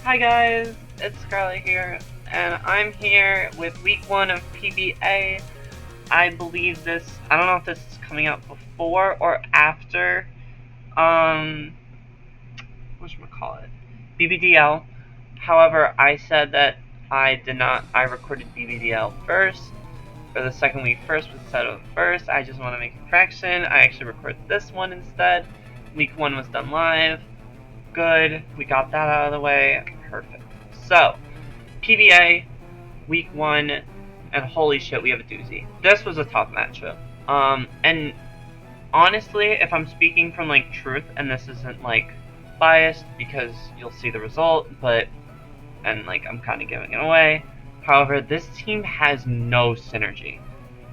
Hi guys, it's Scarlett here, and I'm here with week 1 of PBA. I believe I don't know if this is coming out before or after, whatchamacallit, BBDL. However, I said that I recorded BBDL first, for the second week first instead of first. I just want to make a correction. I actually recorded this one instead. Week 1 was done live. Good, we got that out of the way. Perfect. So, PBA, week 1, and holy shit, we have a doozy. This was a tough matchup. And honestly, if I'm speaking from, truth, and this isn't, biased, because you'll see the result, and I'm kind of giving it away. However, this team has no synergy.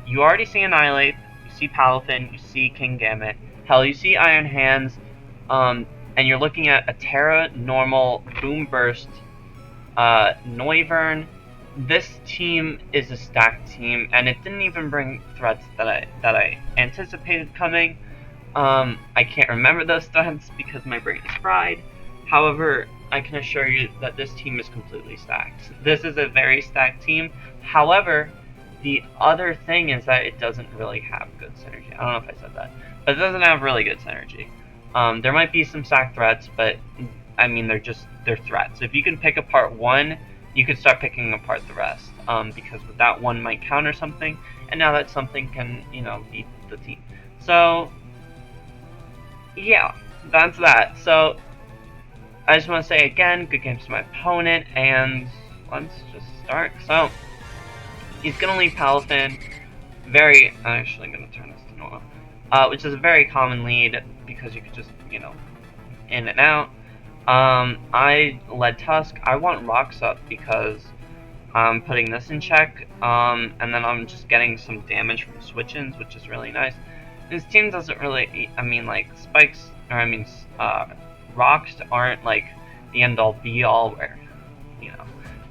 You already see Annihilate, you see Palafin, you see King Gambit, hell, you see Iron Hands, and you're looking at a Terra, Normal, Boom Burst, Noivern. This team is a stacked team, and it didn't even bring threats that I anticipated coming. I can't remember those threats because my brain is fried. However, I can assure you that this team is completely stacked. This is a very stacked team. However, the other thing is that it doesn't really have good synergy. I don't know if I said that, but it doesn't have really good synergy. There might be some stack threats, but I mean they're threats. If you can pick apart one, you can start picking apart the rest. Because with that one might counter something, and now that something can, beat the team. So yeah, that's that. So I just want to say again, good games to my opponent, and let's just start. So he's gonna leave Palafin. I'm actually gonna turn this to normal. Which is a very common lead because you could just, in and out. I led Tusk. I want Rocks up because I'm putting this in check, and then I'm just getting some damage from switch-ins, which is really nice. This team doesn't really, spikes, Rocks aren't, the end-all, be-all, where,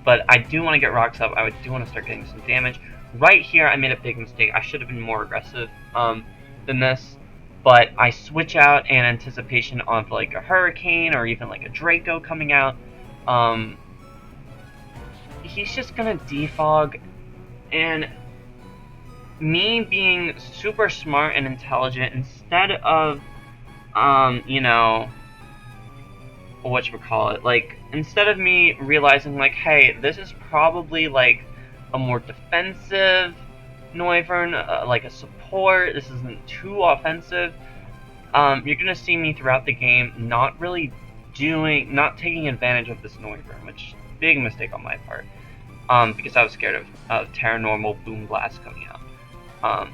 But I do want to get Rocks up. I do want to start getting some damage. Right here, I made a big mistake. I should have been more aggressive, than this, but I switch out in anticipation of a Hurricane or even a Draco coming out. He's just gonna defog, and me being super smart and intelligent, instead of instead of me realizing hey, this is probably a more defensive Noivern, a support, this isn't too offensive, you're gonna see me throughout the game not taking advantage of this Noivern, which big mistake on my part, because I was scared of Terra Normal Boom Blast coming out.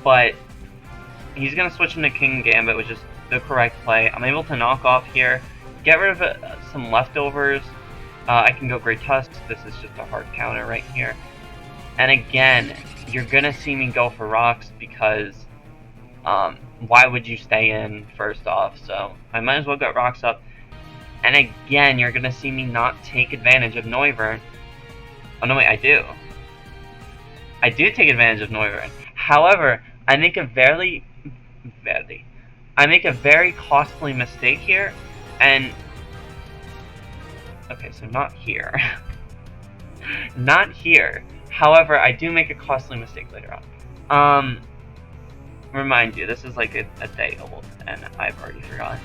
But he's gonna switch into King Gambit, which is the correct play. I'm able to knock off here, get rid of some leftovers. I can go Great Tusk. This is just a hard counter right here. And again, you're gonna see me go for Rocks because why would you stay in first off? So I might as well get Rocks up. And again, you're gonna see me not take advantage of Noivern. Oh no, wait, I do. I do take advantage of Noivern. However, I make a very costly mistake here, and okay, so not here. Not here. However, I do make a costly mistake later on. Remind you, this is a day old, and I've already forgotten.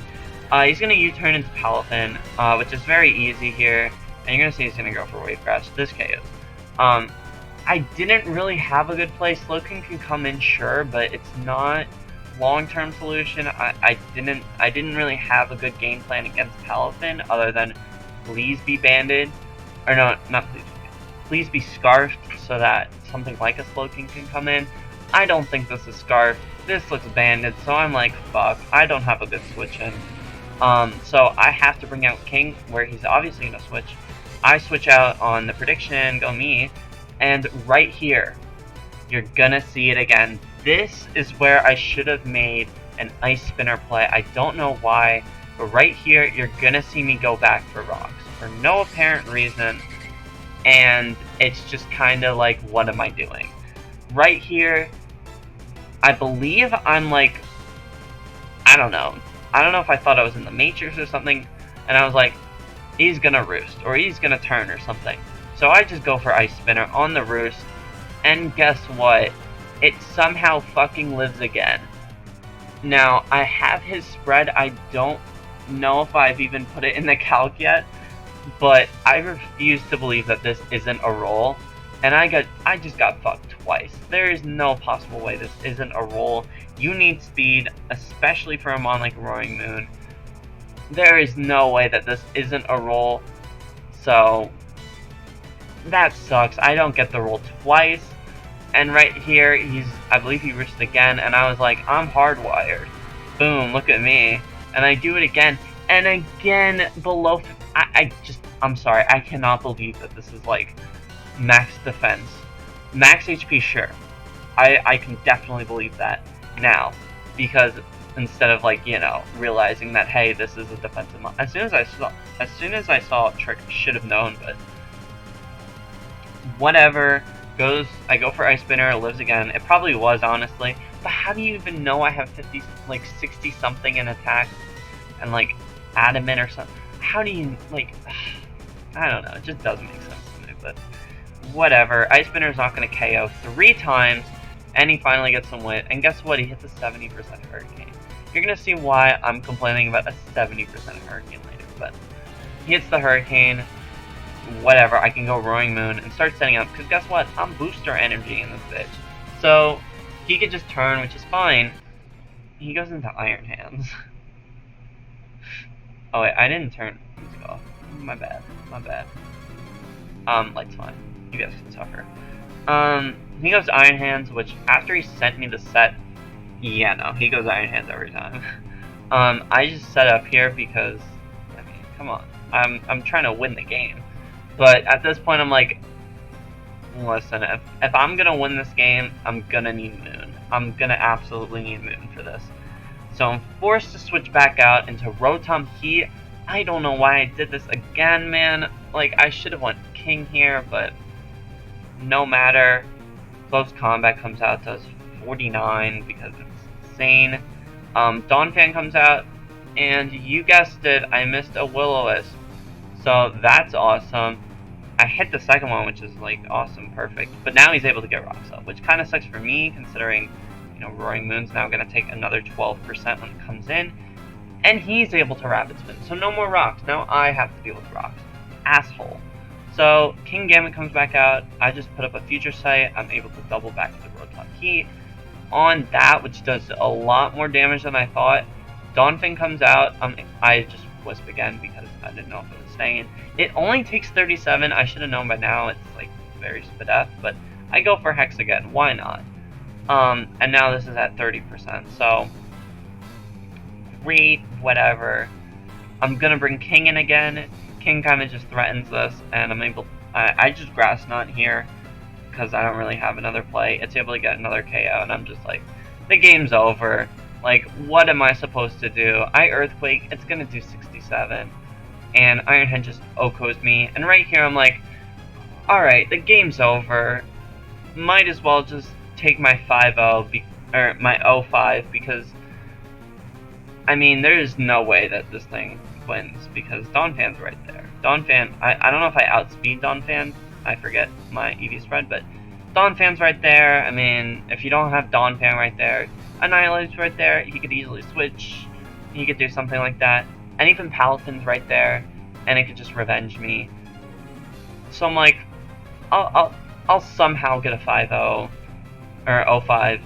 He's going to U-turn into Palafin, which is very easy here, and you're going to see he's going to go for Wave Crash. This KOs. I didn't really have a good play. Slowking can come in, sure, but it's not long-term solution. I didn't really have a good game plan against Palafin, other than please be banded, or no, not please. Please be scarfed so that something like a Slowking can come in. I don't think this is scarfed. This looks banded, so I'm fuck, I don't have a good switch in. So I have to bring out King, where he's obviously gonna switch. I switch out on the prediction, go me, and right here, you're gonna see it again. This is where I should have made an Ice Spinner play. I don't know why, but right here, you're gonna see me go back for Rocks for no apparent reason. And it's just kind of what am I doing? Right here, I believe I'm I don't know if I thought I was in the Matrix or something, and I was he's gonna roost, or he's gonna turn or something. So I just go for Ice Spinner on the roost, and guess what? It somehow fucking lives again. Now, I have his spread. I don't know if I've even put it in the calc yet, but I refuse to believe that this isn't a roll, and I just got fucked twice. There is no possible way this isn't a roll. You need speed, especially for a mon like Roaring Moon. There is no way that this isn't a roll, so that sucks. I don't get the roll twice, and right here, I believe he roosted again, and I was like, I'm hardwired. Boom, look at me. And I do it again, and again below, I'm sorry, I cannot believe that this is like max defense. Max HP, sure. I can definitely believe that now, because instead of like, you know, realizing that, hey, this is a defensive mod. As soon as I saw a trick, I should have known, but whatever. I go for Ice Spinner, it lives again. It probably was, honestly. But how do you even know I have 50, like 60 something in attack and like adamant or something? How do you, like, I don't know, it just doesn't make sense to me, but whatever. Ice Spinner's not going to KO 3 times, and he finally gets some win. And guess what? He hits a 70% Hurricane. You're going to see why I'm complaining about a 70% Hurricane later, but he hits the Hurricane. Whatever, I can go Roaring Moon and start setting up, because guess what? I'm booster energy in this bitch. So, he could just turn, which is fine. He goes into Iron Hands. Oh wait, I didn't turn. Let's go. My bad. Light's fine. You guys can suffer. He goes Iron Hands, which after he sent me the set, yeah, no, he goes Iron Hands every time. I just set up here because, I mean, come on. I'm trying to win the game. But at this point, I'm like, listen, if I'm gonna win this game, I'm gonna need Moon. I'm gonna absolutely need Moon for this. So I'm forced to switch back out into Rotom Heat. I don't know why I did this again, man. Like, I should have went King here, but no matter. Close Combat comes out, does 49 because it's insane. Donphan comes out, and you guessed it, I missed a Will-O-Wisp. So that's awesome. I hit the second one, which is like awesome, perfect. But now he's able to get Rocks up, which kind of sucks for me, considering, you know, Roaring Moon's now going to take another 12% when it comes in. And he's able to Rapid Spin, so no more Rocks. Now I have to deal with Rocks. Asshole. So King Gambit comes back out. I just put up a Future Sight. I'm able to double back to Rotom Heat on that, which does a lot more damage than I thought. Donphan comes out. I just Wisp again because I didn't know if it was staying. It only takes 37. I should have known by now. It's like very Spadef, but I go for Hex again. Why not? And now this is at 30%. So great, whatever. I'm gonna bring King in again. King kind of just threatens this, and I'm able. I just Grass Knot here because I don't really have another play. It's able to get another KO, and I'm just like, the game's over. Like, what am I supposed to do? I Earthquake, it's gonna do 67. And Iron Head just OHKOs me. And right here I'm like, alright, the game's over. Might as well just take my 5-0, or my 0-5, because, I mean, there's no way that this thing wins, because Donphan's right there. Donphan, I don't know if I outspeed Donphan. I forget my EV spread, but Donphan's right there. I mean, if you don't have Donphan right there, Annihilate's right there, he could easily switch, he could do something like that, and even Palatin's right there, and it could just revenge me. So I'm like, I'll somehow get a 5-0, or 0-5.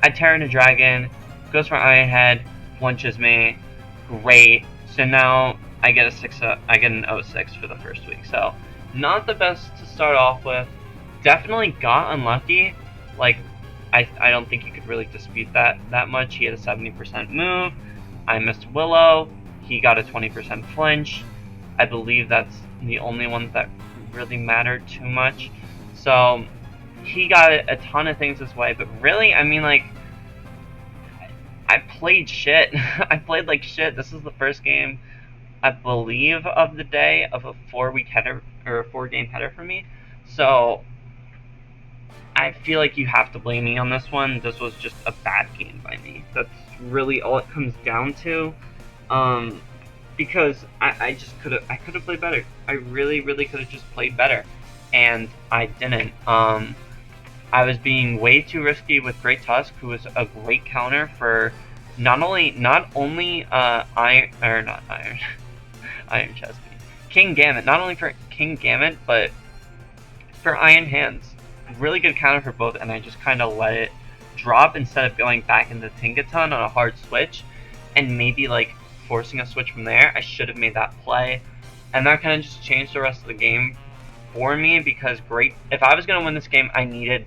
I tear into Dragon, goes for Iron Head, flinches me, great. So now I get I get an 0-6 for the first week. So not the best to start off with. Definitely got unlucky. Like, I don't think you could really dispute that much. He had a 70% move. I missed Willow. He got a 20% flinch. I believe that's the only ones that really mattered too much. So he got a ton of things this way, but really, I mean, like, I played shit. I played like shit. This is the first game, I believe, of the day of a 4-week header, or a 4-game header for me. So I feel like you have to blame me on this one. This was just a bad game by me. That's really all it comes down to. because I could have played better. I really could have just played better, and I didn't. I was being way too risky with Great Tusk, who was a great counter for not only Iron or not Iron Iron Chest King Gambit, not only for King Gambit but for Iron Hands. Really good counter for both, and I just kind of let it drop instead of going back into Tinkaton on a hard switch and maybe like forcing a switch from there. I should have made that play, and that kind of just changed the rest of the game for me, because if I was going to win this game, I needed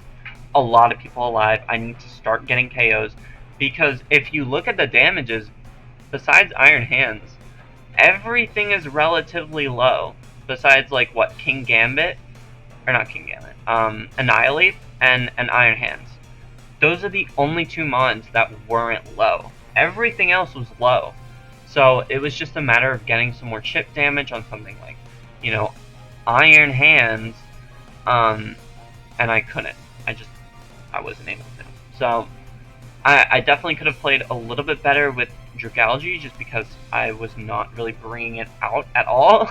a lot of people alive. I need to start getting KOs, because if you look at the damages, besides Iron Hands, everything is relatively low. Besides, like, what, King Gambit? Or not King Gambit. Annihilate and Iron Hands. Those are the only two mods that weren't low. Everything else was low. So it was just a matter of getting some more chip damage on something like, you know, Iron Hands, and I couldn't. I wasn't able to. So I definitely could have played a little bit better with Dragalge, just because I was not really bringing it out at all,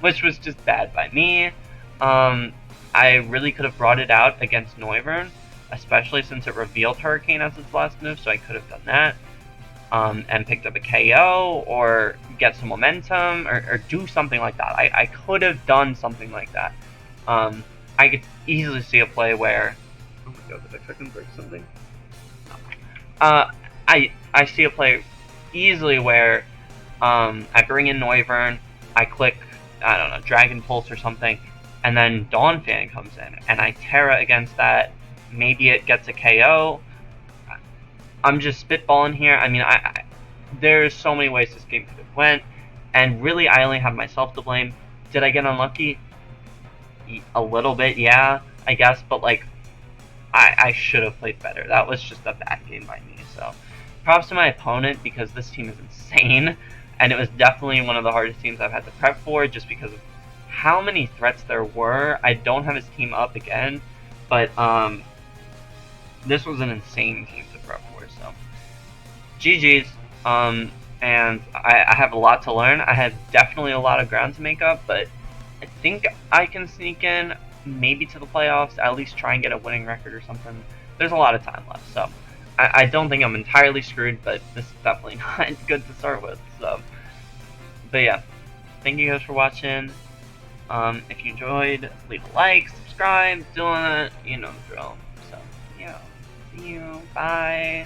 which was just bad by me. I really could have brought it out against Noivern, especially since it revealed Hurricane as its last move, so I could have done that. And picked up a KO, or get some momentum, or do something like that. I could have done something like that. I could easily see a play where... Oh my god, did I fucking break something? I see a play easily where I bring in Noivern, I click, I don't know, Dragon Pulse or something, and then Dawn Fan comes in, and I Terra against that. Maybe it gets a KO. I'm just spitballing here. I mean, there's so many ways this game could have went, and really I only have myself to blame. Did I get unlucky? A little bit, yeah, I guess, but like, I should have played better. That was just a bad game by me, so props to my opponent, because this team is insane, and it was definitely one of the hardest teams I've had to prep for, just because of how many threats there were. I don't have his team up again, but this was an insane team to prep for, so GG's. And I have a lot to learn. I have definitely a lot of ground to make up, but I think I can sneak in maybe to the playoffs, at least try and get a winning record or something. There's a lot of time left, so I don't think I'm entirely screwed, but this is definitely not good to start with. So, but yeah, thank you guys for watching. If you enjoyed, leave a like, subscribe, doing it, you know the drill. So yeah, see you, bye.